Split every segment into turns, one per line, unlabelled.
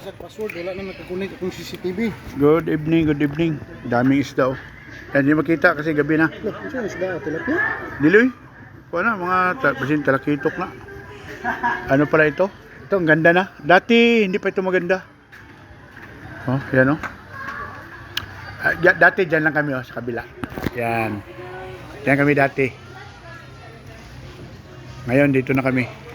sa password, wala na nakakunik akong CCTV.
Good evening, good evening. Daming isda oh. Yan, hindi makita kasi gabi na.
Look, ito yung isda, tilapia.
Diloy, kuha na, mga basin talakitok na. Ano pala ito? Ito, ang ganda na. Dati, hindi pa ito maganda. Oh, yan oh. Dati dyan lang kami oh, sa kabila. Yan. Yan kami dati. Ngayon, dito na kami.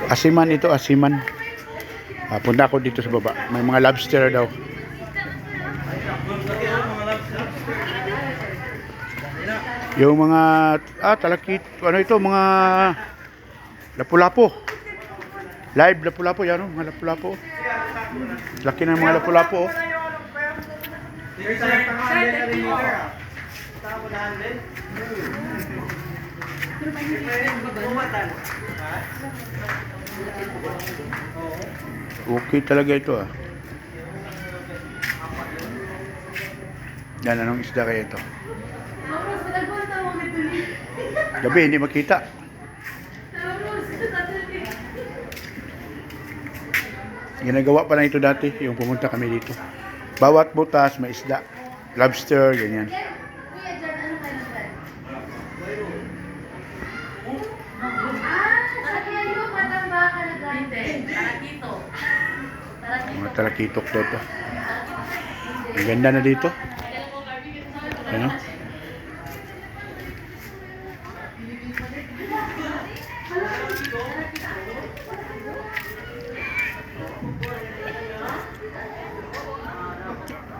Asiman ito, asiman. Punta ako dito sa baba. May mga lobster daw. Yung mga talakit, ano ito, mga lapu-lapu. Live lapu-lapu yan, oh, mga lapu-lapu. Laki ng mga lapu-lapu. Oh. Okay talaga ito ah. Yan, anong isda kaya ito? Gabi, hindi makita. Ginagawa pa lang ito dati, yung pumunta kami dito. Bawat butas may isda. Lobster, ganyan. Mga talakitok to. Ang ganda na dito. Ano?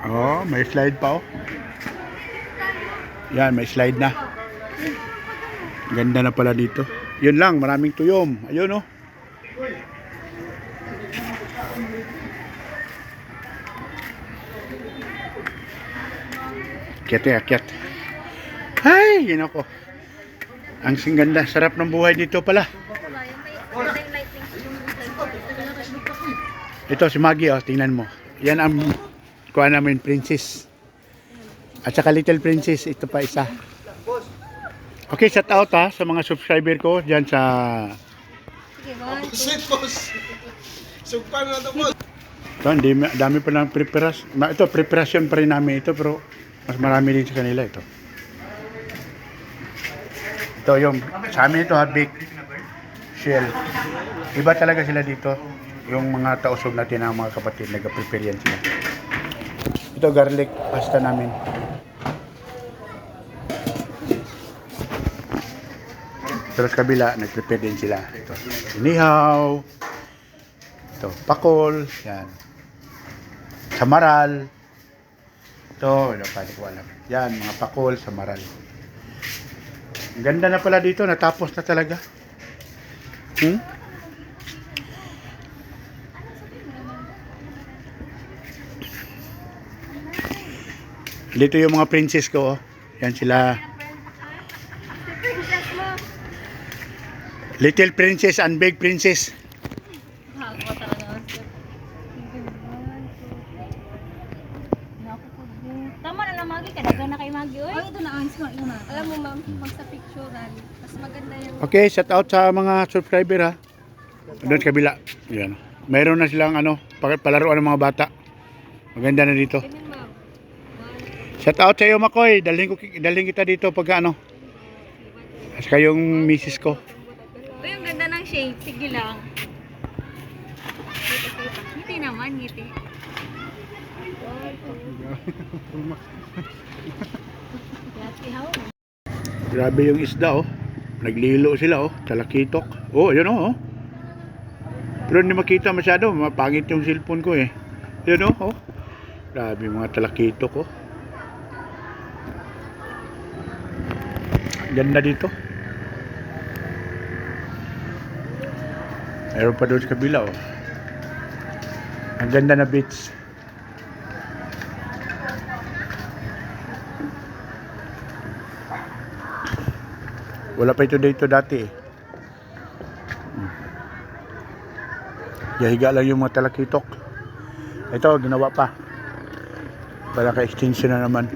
Oh, may slide pa oh. Yan, may slide na. Ganda na pala dito. Yun lang, maraming tuyom. Ayun oh. Akyat eh, akyat. Ay, yun ako. Ang singganda, sarap ng buhay dito pala. Ito si Maggie oh, tingnan mo. Yan ang kuha namin, princess. At saka little princess, ito pa isa. Okay, shout out ha sa mga subscriber ko dyan sa...
Sit, boss. Sugpan na ito, boss.
Ito, dami pa lang preparasyon. Ito, preparasyon pa rin namin ito, pero mas marami din sa kanila ito. Ito yung, sa amin ito ha, big shell. Iba talaga sila dito. Yung mga tausog natin ng mga kapatid, nag-prepare yan sila. Ito, garlic pasta namin. Pero sa kabila, nag-prepare din sila. Ito, inihaw. Ito, pakol. Yan. Samaral. Ito, ano pa, hindi ko alam. Yan, mga pakol, samaral. Ang ganda na pala dito, natapos na talaga. Dito yung mga princess ko, oh. Yan sila. Little princess and big princess.
Tama na lang Magi, kadagan na kay Magi. Oy, ito na ang smart na. Alam mo ma'am, magsa picturean, mas maganda yung...
Okay, shout out sa mga subscriber ha. Doon sa kabila. Yan. Mayroon na silang ano, palaruan ng mga bata. Maganda na dito. Shout out sa iyo Makoy. Dalhin kita dito pag ano. As kayong misis ko.
Uy, ang ganda ng shape. Sige lang. Ngiti naman, ngiti.
Grabe yung isda oh. Naglilo sila oh. Talakitok. Oh, yun oh. Pero hindi makita masyado. Mapangit yung cellphone ko eh. Yun oh. Grabe mga talakitok oh. Ganda dito. Meron pa doon sa kabila oh. Ang ganda na beach. Wala pa ito dito dati eh. Yahiga lang yung mga talakitok. Ito, ginawa pa. Para ka-extension na naman.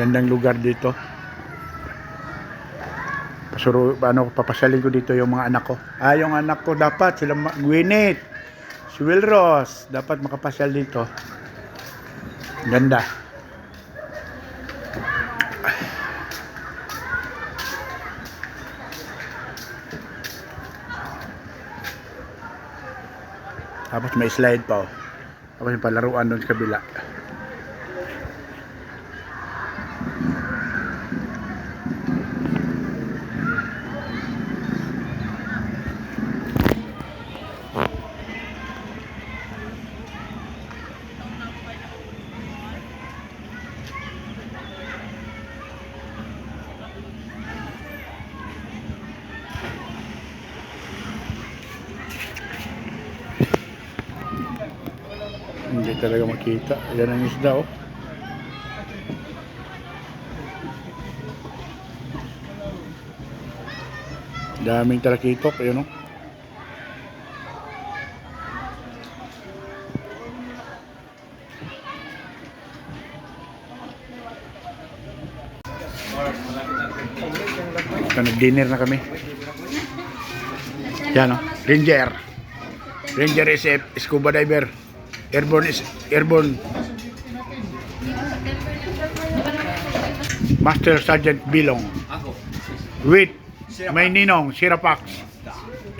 Gandang lugar dito. Papasalin ko dito yung mga anak ko. Yung anak ko dapat, sila Gwyneth, si Will Ross, dapat makapasyal dito. Ganda. Tapos may slide pa, oh. Tapos yung palaruan doon sa kabila. Hindi talaga makita. Yan ang isda, oh. Daming talakitok, yun, oh. Nag-dinner na kami. Yan, oh. Ranger SF, scuba diver. Airborne. Master Sergeant Bilong. With may ninong, Sirapax.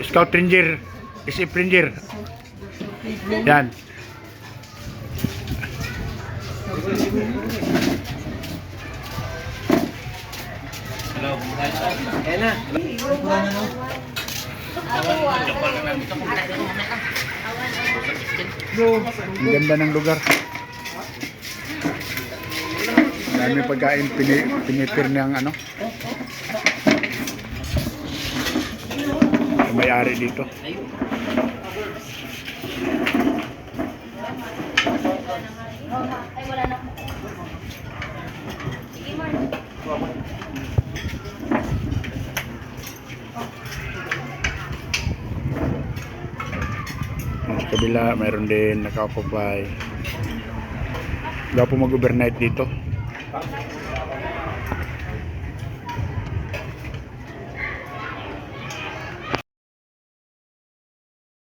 Scout Ranger, SF Ranger. Yan. Ang ganda ng lugar. Dami pagkain pinipir niyang ano. May-ari dito. Sa kabila mayroon din naka-occupy. Wala po mag-overnight dito.